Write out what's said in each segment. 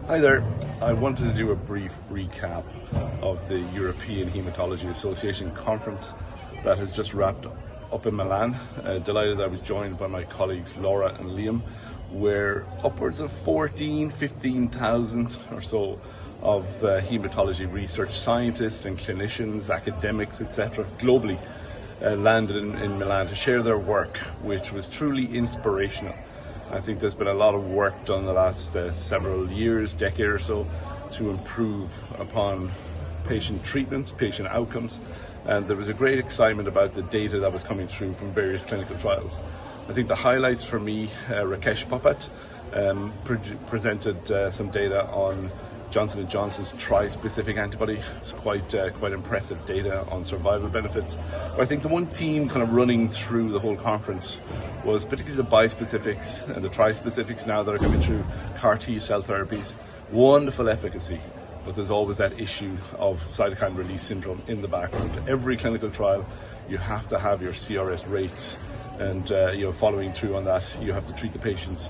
Hi there. I wanted to do a brief recap of the European Haematology Association conference that has just wrapped up in Milan. Delighted I was joined by my colleagues Laura and Liam, where upwards of 15,000 or so of haematology research scientists and clinicians, academics, etc. globally landed in Milan to share their work, which was truly inspirational. I think there's been a lot of work done the last several years, decade or so, to improve upon patient treatments, patient outcomes, and there was a great excitement about the data that was coming through from various clinical trials. I think the highlights for me, Rakesh Popat presented some data on Johnson & Johnson's trispecific antibody. It's quite impressive data on survival benefits. But I think the one theme kind of running through the whole conference was particularly the bispecifics and the trispecifics now that are coming through CAR T cell therapies. Wonderful efficacy, but there's always that issue of cytokine release syndrome in the background. Every clinical trial, you have to have your CRS rates, and following through on that, you have to treat the patients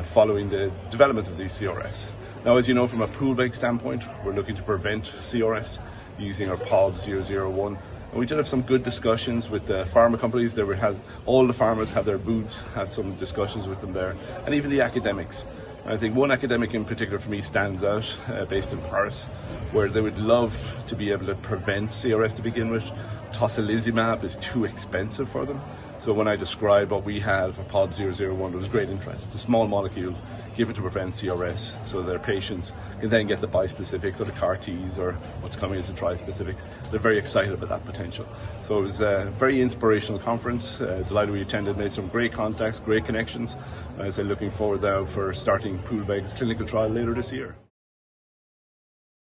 following the development of these CRS. Now, as you know, from a Poolbeg standpoint, we're looking to prevent CRS using our POLB 001. And we did have some good discussions with the pharma companies. All the pharmas had their booths, had some discussions with them there, and even the academics. I think one academic in particular for me stands out, based in Paris, where they would love to be able to prevent CRS to begin with. Tocilizumab is too expensive for them. So when I described what we had for POLB 001, there was great interest. A small molecule, give it to prevent CRS, so their patients can then get the bispecifics or the CAR Ts or what's coming as the trispecifics. They're very excited about that potential. So it was a very inspirational conference. Delighted we attended, made some great contacts, great connections. As I'm looking forward now for starting Poolbeg's clinical trial later this year.